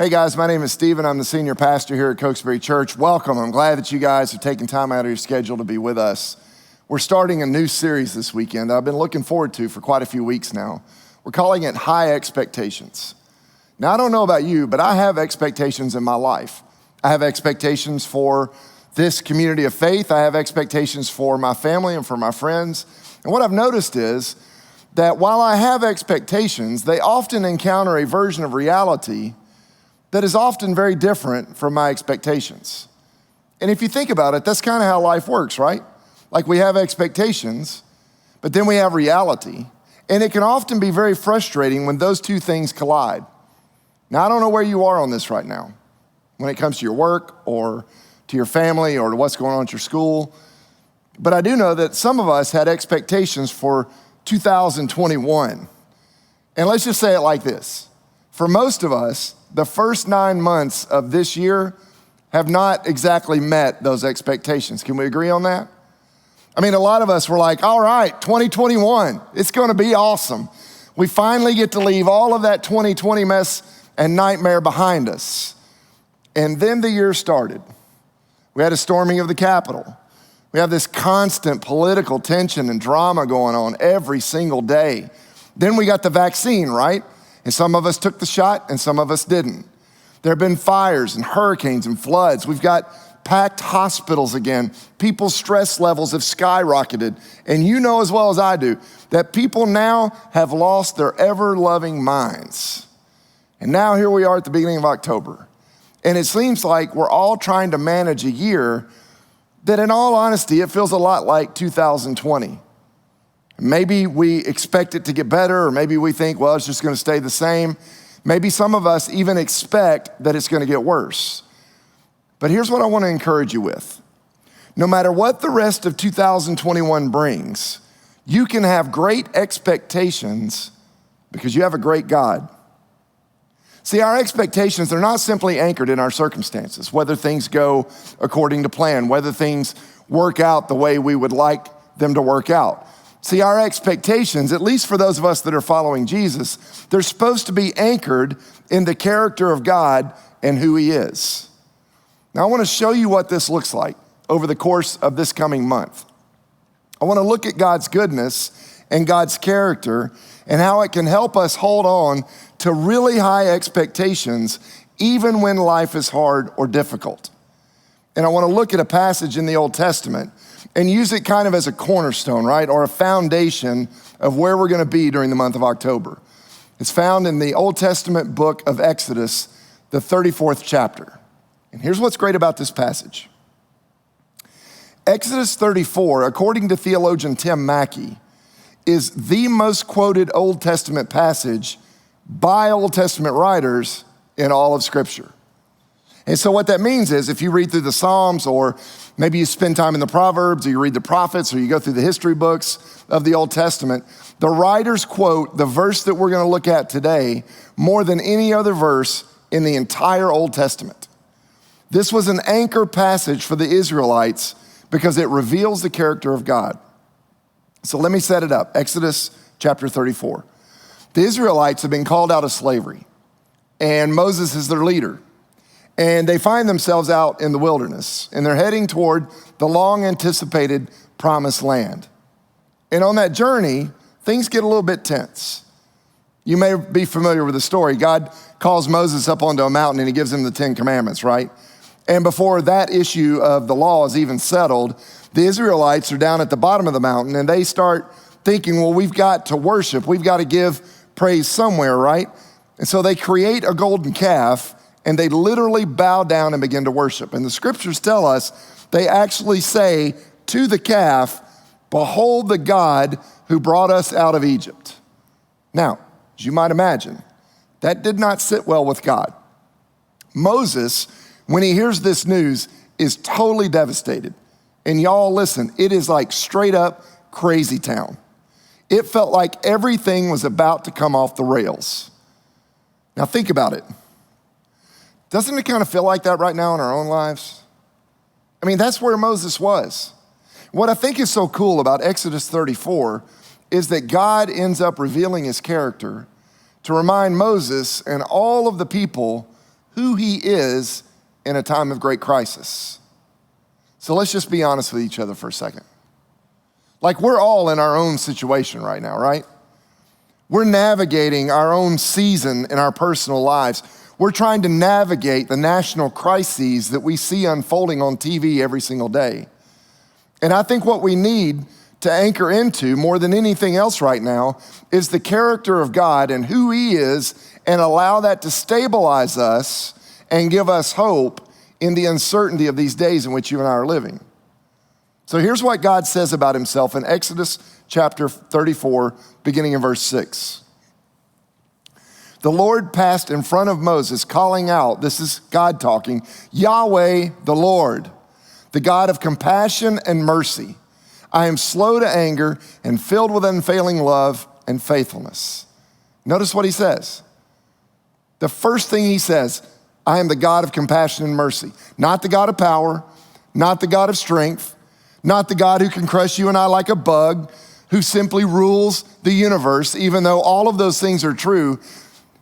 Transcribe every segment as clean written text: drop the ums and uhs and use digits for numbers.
Hey guys, my name is Stephen. I'm the senior pastor here at Cokesbury Church. Welcome. I'm glad that you guys have taken time out of your schedule to be with us. We're starting a new series this weekend that I've been looking forward to for quite a few weeks now. We're calling it High Expectations. Now, I don't know about you, but I have expectations in my life. I have expectations for this community of faith. I have expectations for my family and for my friends. And what I've noticed is that while I have expectations, they often encounter a version of reality that is often very different from my expectations. And if you think about it, that's kind of how life works, right? Like we have expectations, but then we have reality. And it can often be very frustrating when those two things collide. Now, I don't know where you are on this right now when it comes to your work or to your family or to what's going on at your school. But I do know that some of us had expectations for 2021. And let's just say it like this. For most of us, the first 9 months of this year have not exactly met those expectations. Can we agree on that? I mean, a lot of us were like, all right, 2021, it's gonna be awesome. We finally get to leave all of that 2020 mess and nightmare behind us. And then the year started. We had a storming of the Capitol. We have this constant political tension and drama going on every single day. Then we got the vaccine, right? And some of us took the shot and some of us didn't. There have been fires and hurricanes and floods. We've got packed hospitals again. People's stress levels have skyrocketed. And you know as well as I do that people now have lost their ever-loving minds. And now here we are at the beginning of October. And it seems like we're all trying to manage a year that in all honesty, it feels a lot like 2020. Maybe we expect it to get better, or maybe we think, well, it's just gonna stay the same. Maybe some of us even expect that it's gonna get worse. But here's what I wanna encourage you with. No matter what the rest of 2021 brings, you can have great expectations because you have a great God. See, our expectations, they're not simply anchored in our circumstances, whether things go according to plan, whether things work out the way we would like them to work out. See, our expectations, at least for those of us that are following Jesus, they're supposed to be anchored in the character of God and who he is. Now, I want to show you what this looks like over the course of this coming month. I want to look at God's goodness and God's character and how it can help us hold on to really high expectations even when life is hard or difficult. And I want to look at a passage in the Old Testament and use it kind of as a cornerstone, right? Or a foundation of where we're gonna be during the month of October. It's found in the Old Testament book of Exodus, the 34th chapter. And here's what's great about this passage. Exodus 34, according to theologian Tim Mackey, is the most quoted Old Testament passage by Old Testament writers in all of Scripture. And so what that means is if you read through the Psalms, or maybe you spend time in the Proverbs, or you read the prophets, or you go through the history books of the Old Testament, the writers quote the verse that we're gonna look at today more than any other verse in the entire Old Testament. This was an anchor passage for the Israelites because it reveals the character of God. So let me set it up. Exodus chapter 34. The Israelites have been called out of slavery, and Moses is their leader. And they find themselves out in the wilderness, and they're heading toward the long-anticipated promised land. And on that journey, things get a little bit tense. You may be familiar with the story. God calls Moses up onto a mountain and he gives him the 10 Commandments, right? And before that issue of the law is even settled, the Israelites are down at the bottom of the mountain and they start thinking, well, we've got to worship. We've got to give praise somewhere, right? And so they create a golden calf and they literally bow down and begin to worship. And the scriptures tell us they actually say to the calf, behold the God who brought us out of Egypt. Now, as you might imagine, that did not sit well with God. Moses, when he hears this news, is totally devastated. And y'all listen, it is like straight up crazy town. It felt like everything was about to come off the rails. Now think about it. Doesn't it kind of feel like that right now in our own lives? I mean, that's where Moses was. What I think is so cool about Exodus 34 is that God ends up revealing his character to remind Moses and all of the people who he is in a time of great crisis. So let's just be honest with each other for a second. Like, we're all in our own situation right now, right? We're navigating our own season in our personal lives. We're trying to navigate the national crises that we see unfolding on TV every single day. And I think what we need to anchor into more than anything else right now is the character of God and who he is, and allow that to stabilize us and give us hope in the uncertainty of these days in which you and I are living. So here's what God says about himself in Exodus chapter 34, beginning in verse 6. The Lord passed in front of Moses, calling out, this is God talking, Yahweh the Lord, the God of compassion and mercy. I am slow to anger and filled with unfailing love and faithfulness. Notice what he says. The first thing he says, I am the God of compassion and mercy. Not the God of power, not the God of strength, not the God who can crush you and I like a bug, who simply rules the universe, even though all of those things are true.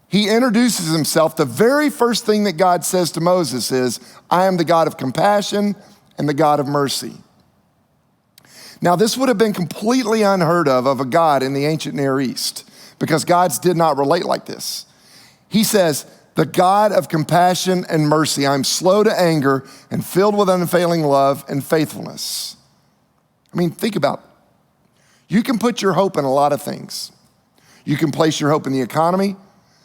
He introduces himself. The very first thing that God says to Moses is, I am the God of compassion and the God of mercy. Now, this would have been completely unheard of a God in the ancient Near East, because gods did not relate like this. He says, the God of compassion and mercy. I'm slow to anger and filled with unfailing love and faithfulness. I mean, think about it. You can put your hope in a lot of things. You can place your hope in the economy.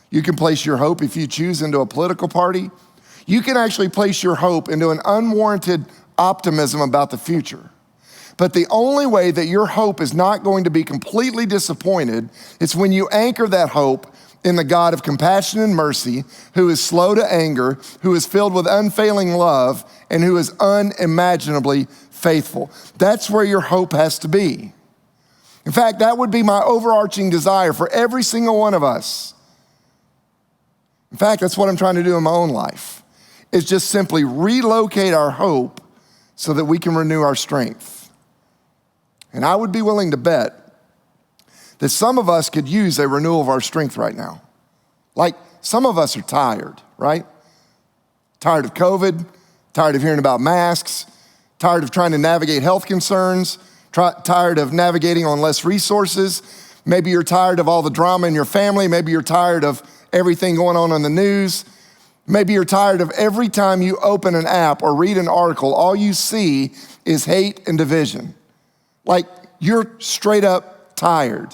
You can place your hope, if you choose, into a political party. You can actually place your hope into an unwarranted optimism about the future. But the only way that your hope is not going to be completely disappointed is when you anchor that hope in the God of compassion and mercy, who is slow to anger, who is filled with unfailing love, and who is unimaginably faithful. That's where your hope has to be. In fact, that would be my overarching desire for every single one of us. In fact, that's what I'm trying to do in my own life, is just simply relocate our hope so that we can renew our strength. And I would be willing to bet that some of us could use a renewal of our strength right now. Like, some of us are tired, right? Tired of COVID, tired of hearing about masks, tired of trying to navigate health concerns, tired of navigating on less resources. Maybe you're tired of all the drama in your family. Maybe you're tired of everything going on in the news. Maybe you're tired of every time you open an app or read an article, all you see is hate and division. Like, you're straight up tired.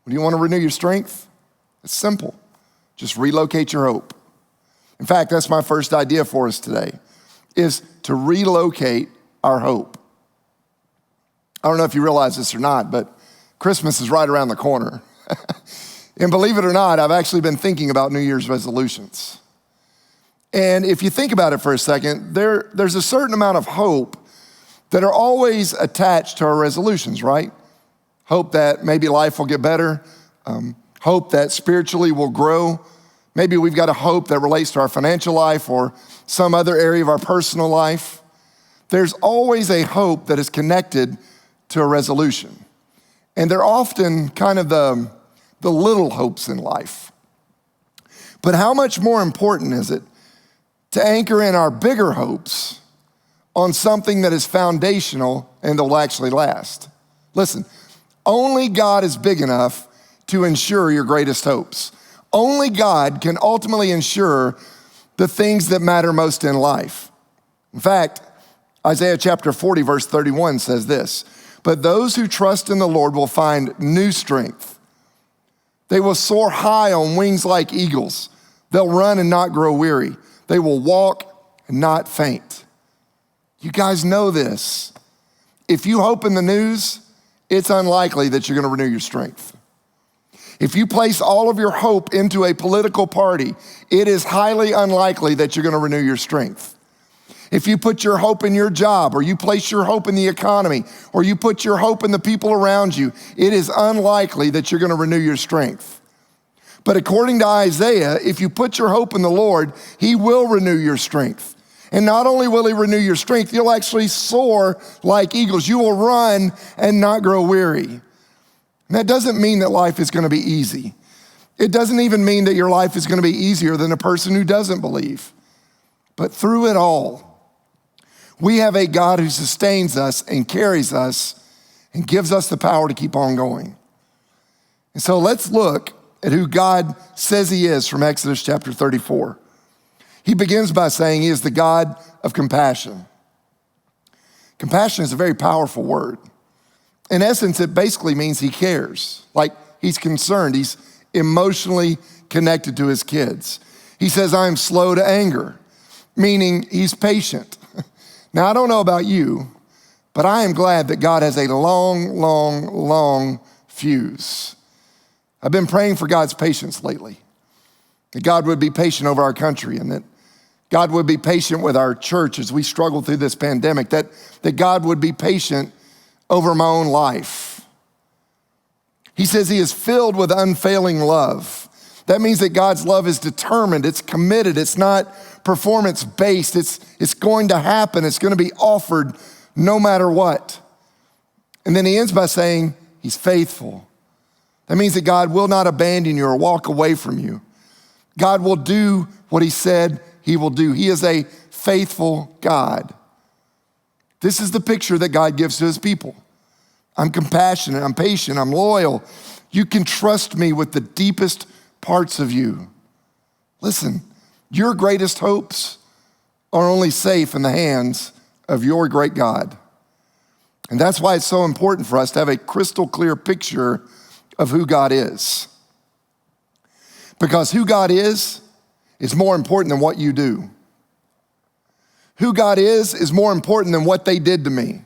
Do you want to renew your strength? It's simple. Just relocate your hope. In fact, that's my first idea for us today, is to relocate our hope. I don't know if you realize this or not, but Christmas is right around the corner. And believe it or not, I've actually been thinking about New Year's resolutions. And if you think about it for a second, there's a certain amount of hope that are always attached to our resolutions, right? Hope that maybe life will get better. Hope that spiritually we'll grow. Maybe we've got a hope that relates to our financial life or some other area of our personal life. There's always a hope that is connected to a resolution. And they're often kind of the little hopes in life. But how much more important is it to anchor in our bigger hopes on something that is foundational and that will actually last? Listen, only God is big enough to ensure your greatest hopes. Only God can ultimately ensure the things that matter most in life. In fact, Isaiah chapter 40, verse 31 says this, but those who trust in the Lord will find new strength. They will soar high on wings like eagles. They'll run and not grow weary. They will walk and not faint. You guys know this. If you hope in the news, it's unlikely that you're going to renew your strength. If you place all of your hope into a political party, it is highly unlikely that you're going to renew your strength. If you put your hope in your job, or you place your hope in the economy, or you put your hope in the people around you, it is unlikely that you're going to renew your strength. But according to Isaiah, if you put your hope in the Lord, he will renew your strength. And not only will he renew your strength, you'll actually soar like eagles. You will run and not grow weary. And that doesn't mean that life is going to be easy. It doesn't even mean that your life is going to be easier than a person who doesn't believe. But through it all, we have a God who sustains us and carries us and gives us the power to keep on going. And so let's look at who God says he is from Exodus chapter 34. He begins by saying he is the God of compassion. Compassion is a very powerful word. In essence, it basically means he cares, like he's concerned, he's emotionally connected to his kids. He says, I am slow to anger, meaning he's patient. Now, I don't know about you, but I am glad that God has a long fuse. I've been praying for God's patience lately, that God would be patient over our country and that God would be patient with our church as we struggle through this pandemic, that God would be patient over my own life. He says he is filled with unfailing love. That means that God's love is determined, it's committed, it's not performance-based, it's going to happen, it's going to be offered no matter what. And then he ends by saying he's faithful. That means that God will not abandon you or walk away from you. God will do what he said he will do. He is a faithful God. This is the picture that God gives to his people. I'm compassionate, I'm patient, I'm loyal. You can trust me with the deepest parts of you. Listen, your greatest hopes are only safe in the hands of your great God. And that's why it's so important for us to have a crystal clear picture of who God is. Because who God is more important than what you do. Who God is more important than what they did to me.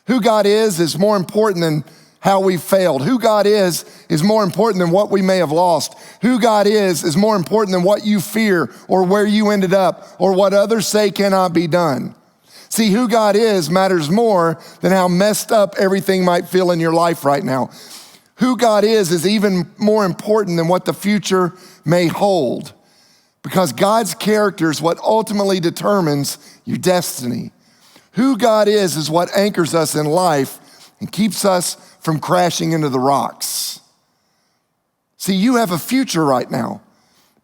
Who God is more important than how we failed. Who God is more important than what we may have lost. Who God is more important than what you fear or where you ended up or what others say cannot be done. See, who God is matters more than how messed up everything might feel in your life right now. Who God is even more important than what the future may hold. Because God's character is what ultimately determines your destiny. Who God is what anchors us in life and keeps us from crashing into the rocks. See, you have a future right now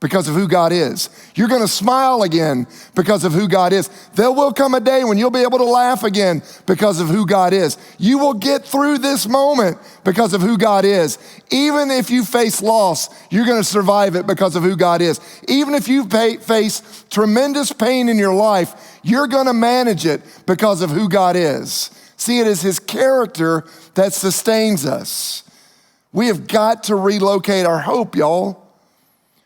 because of who God is. You're gonna smile again because of who God is. There will come a day when you'll be able to laugh again because of who God is. You will get through this moment because of who God is. Even if you face loss, you're gonna survive it because of who God is. Even if you face tremendous pain in your life, you're gonna manage it because of who God is. See, it is his character that sustains us. We have got to relocate our hope, y'all.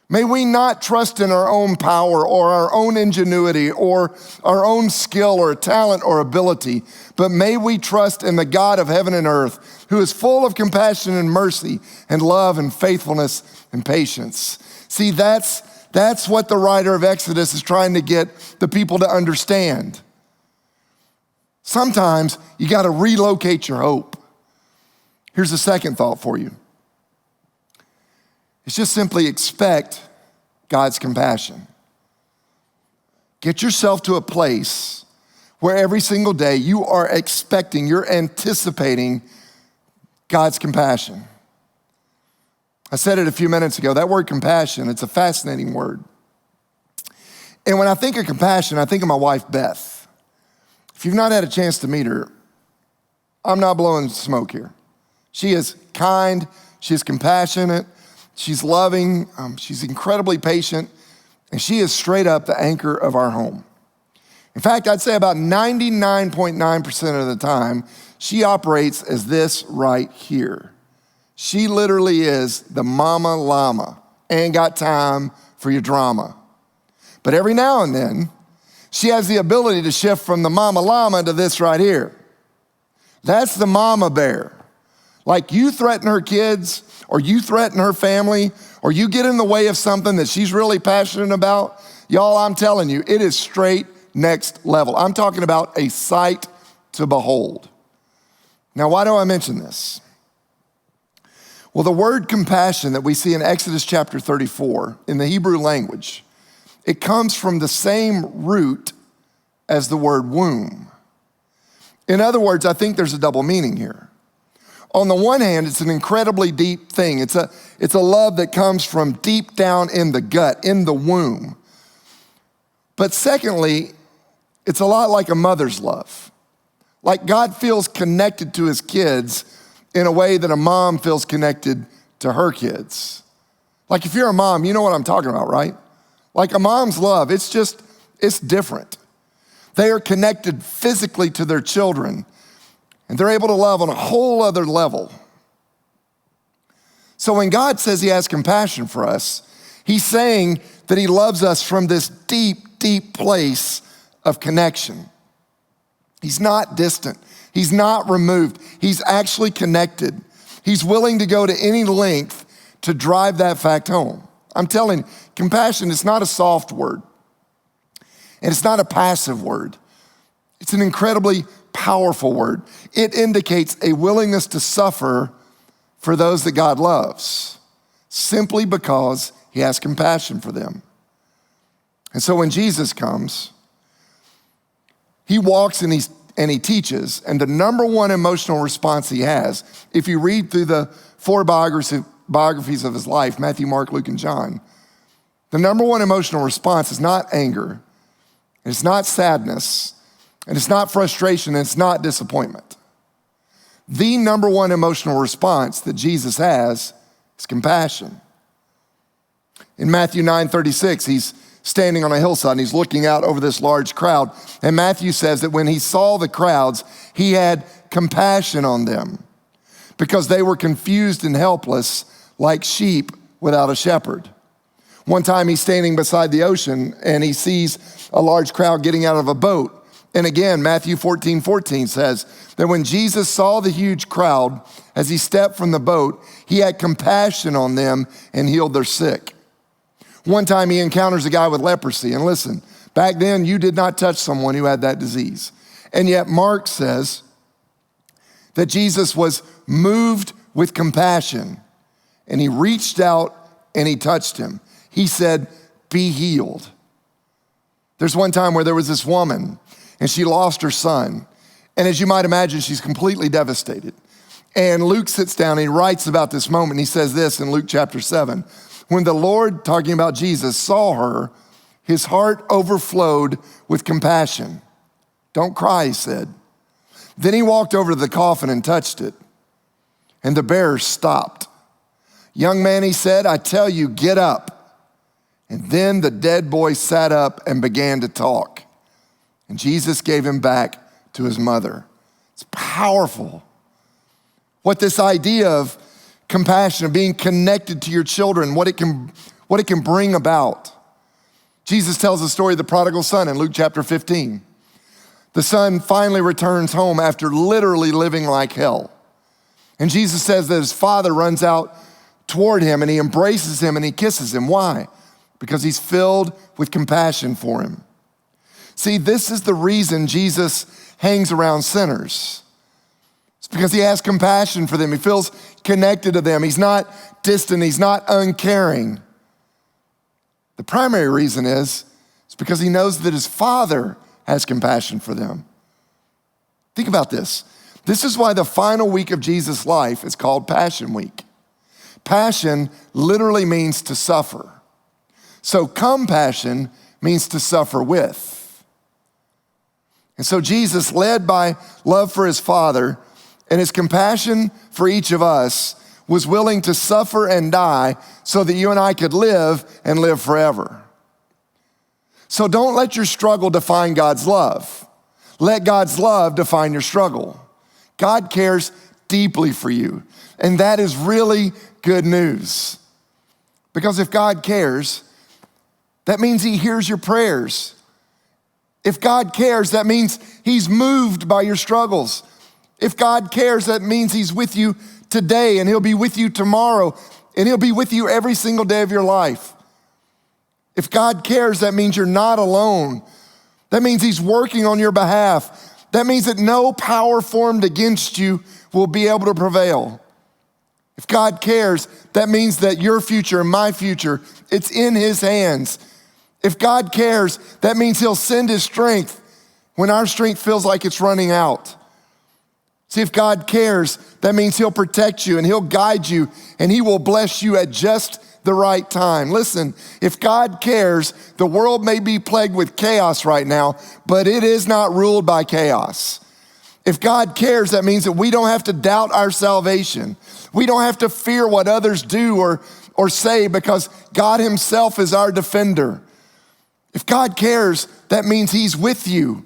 May we not trust in our own power or our own ingenuity or our own skill or talent or ability, but may we trust in the God of heaven and earth who is full of compassion and mercy and love and faithfulness and patience. See, that's what the writer of Exodus is trying to get the people to understand. Sometimes you got to relocate your hope. Here's a second thought for you. It's just simply expect God's compassion. Get yourself to a place where every single day you are expecting, you're anticipating God's compassion. I said it a few minutes ago, that word compassion, it's a fascinating word. And when I think of compassion, I think of my wife, Beth. If you've not had a chance to meet her, I'm not blowing smoke here. She is kind, she is compassionate, she's loving, she's incredibly patient, and she is straight up the anchor of our home. In fact, I'd say about 99.9% of the time, she operates as this right here. She literally is the mama llama, ain't got time for your drama. But every now and then, she has the ability to shift from the mama llama to this right here. That's the mama bear. Like you threaten her kids, or you threaten her family, or you get in the way of something that she's really passionate about, y'all, I'm telling you, it is straight next level. I'm talking about a sight to behold. Now, why do I mention this? Well, the word compassion that we see in Exodus chapter 34 in the Hebrew language, it comes from the same root as the word womb. In other words, I think there's a double meaning here. On the one hand, it's an incredibly deep thing. It's a love that comes from deep down in the gut, in the womb. But secondly, it's a lot like a mother's love. Like God feels connected to his kids in a way that a mom feels connected to her kids. Like if you're a mom, you know what I'm talking about, right? Like a mom's love, it's different. They are connected physically to their children, and they're able to love on a whole other level. So when God says he has compassion for us, he's saying that he loves us from this deep, deep place of connection. He's not distant. He's not removed. He's actually connected. He's willing to go to any length to drive that fact home. I'm telling you, compassion is not a soft word, and it's not a passive word. It's an incredibly powerful word. It indicates a willingness to suffer for those that God loves, simply because he has compassion for them. And so when Jesus comes, he walks and he teaches, and the number one emotional response he has, if you read through the four biographies of his life, Matthew, Mark, Luke, and John, the number one emotional response is not anger, it's not sadness, and it's not frustration, and it's not disappointment. The number one emotional response that Jesus has is compassion. In Matthew 9:36, he's standing on a hillside and he's looking out over this large crowd. And Matthew says that when he saw the crowds, he had compassion on them because they were confused and helpless like sheep without a shepherd. One time he's standing beside the ocean and he sees a large crowd getting out of a boat. And again, Matthew 14:14 says that when Jesus saw the huge crowd, as he stepped from the boat, he had compassion on them and healed their sick. One time he encounters a guy with leprosy, and listen, back then you did not touch someone who had that disease. And yet Mark says that Jesus was moved with compassion, and he reached out and he touched him. He said, "Be healed." There's one time where there was this woman, and she lost her son. And as you might imagine, she's completely devastated. And Luke sits down and he writes about this moment. And he says this in Luke chapter 7. When the Lord, talking about Jesus, saw her, his heart overflowed with compassion. "Don't cry," he said. Then he walked over to the coffin and touched it. And the bearer stopped. "Young man," he said, "I tell you, get up." And then the dead boy sat up and began to talk. And Jesus gave him back to his mother. It's powerful. What this idea of compassion, of being connected to your children, what it can bring about. Jesus tells the story of the prodigal son in Luke chapter 15. The son finally returns home after literally living like hell. And Jesus says that his father runs out toward him and he embraces him and he kisses him. Why? Because he's filled with compassion for him. See, this is the reason Jesus hangs around sinners. It's because he has compassion for them. He feels connected to them. He's not distant. He's not uncaring. The primary reason is it's because he knows that his Father has compassion for them. Think about this. This is why the final week of Jesus' life is called Passion Week. Passion literally means to suffer. So compassion means to suffer with. And so Jesus, led by love for his Father and his compassion for each of us, was willing to suffer and die so that you and I could live and live forever. So don't let your struggle define God's love. Let God's love define your struggle. God cares deeply for you, and that is really good news. Because if God cares, that means he hears your prayers. If God cares, that means he's moved by your struggles. If God cares, that means he's with you today, and he'll be with you tomorrow, and he'll be with you every single day of your life. If God cares, that means you're not alone. That means he's working on your behalf. That means that no power formed against you will be able to prevail. If God cares, that means that your future and my future, it's in his hands. If God cares, that means he'll send his strength when our strength feels like it's running out. See, if God cares, that means he'll protect you and he'll guide you and he will bless you at just the right time. Listen, if God cares, the world may be plagued with chaos right now, but it is not ruled by chaos. If God cares, that means that we don't have to doubt our salvation. We don't have to fear what others do or say because God himself is our defender. If God cares, that means he's with you.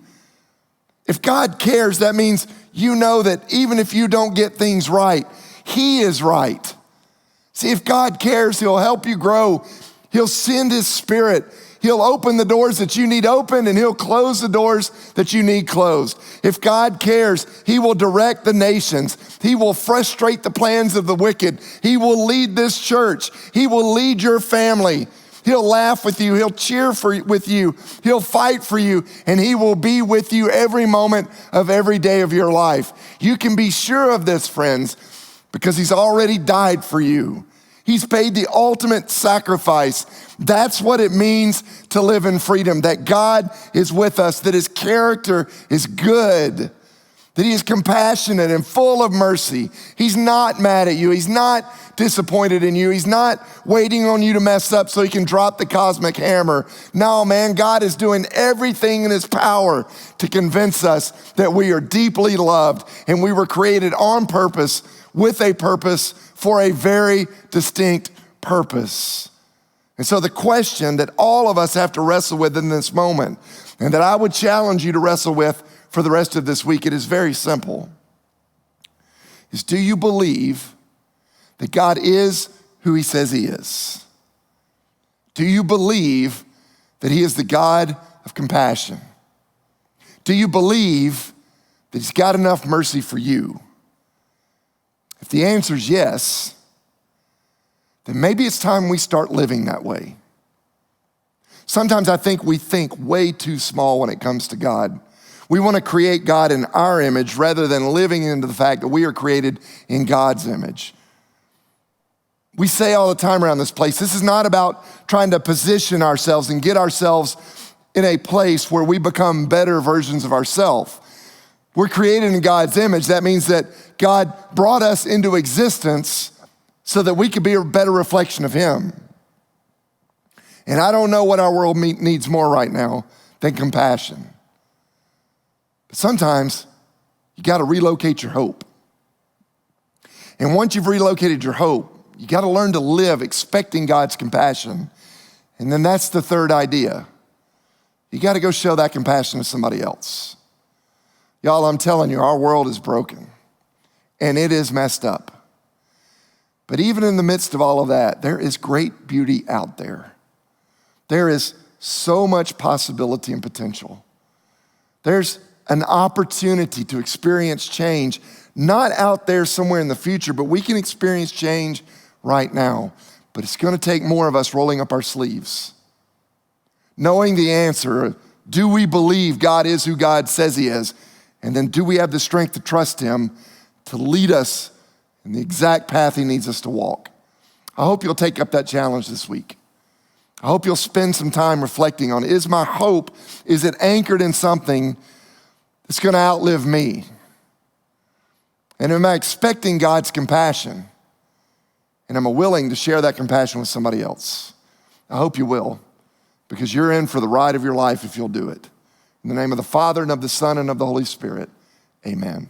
If God cares, that means you know that even if you don't get things right, he is right. See, if God cares, he'll help you grow. He'll send his spirit. He'll open the doors that you need opened and he'll close the doors that you need closed. If God cares, he will direct the nations. He will frustrate the plans of the wicked. He will lead this church. He will lead your family. He'll laugh with you. He'll cheer with you. He'll fight for you. And he will be with you every moment of every day of your life. You can be sure of this, friends, because he's already died for you. He's paid the ultimate sacrifice. That's what it means to live in freedom, that God is with us, that his character is good, that he is compassionate and full of mercy. He's not mad at you. He's not disappointed in you. He's not waiting on you to mess up so he can drop the cosmic hammer. No, man, God is doing everything in his power to convince us that we are deeply loved and we were created on purpose, with a purpose, for a very distinct purpose. And so the question that all of us have to wrestle with in this moment, and that I would challenge you to wrestle with for the rest of this week, it is very simple, is do you believe that God is who he says he is? Do you believe that he is the God of compassion? Do you believe that he's got enough mercy for you? If the answer is yes, then maybe it's time we start living that way. Sometimes I think we think way too small when it comes to God. We want to create God in our image rather than living into the fact that we are created in God's image. We say all the time around this place, this is not about trying to position ourselves and get ourselves in a place where we become better versions of ourselves. We're created in God's image. That means that God brought us into existence so that we could be a better reflection of him. And I don't know what our world needs more right now than compassion. But sometimes you got to relocate your hope. And once you've relocated your hope, you got to learn to live expecting God's compassion. And then that's the third idea. You got to go show that compassion to somebody else. Y'all, I'm telling you, our world is broken and it is messed up. But even in the midst of all of that, there is great beauty out there. There is so much possibility and potential. There's an opportunity to experience change, not out there somewhere in the future, but we can experience change right now. But it's going to take more of us rolling up our sleeves, knowing the answer. Do we believe God is who God says he is? And then do we have the strength to trust him to lead us in the exact path he needs us to walk? I hope you'll take up that challenge this week. I hope you'll spend some time reflecting on, is my hope, is it anchored in something that's going to outlive me? And am I expecting God's compassion? And am I willing to share that compassion with somebody else? I hope you will, because you're in for the ride of your life if you'll do it. In the name of the Father, and of the Son, and of the Holy Spirit, amen.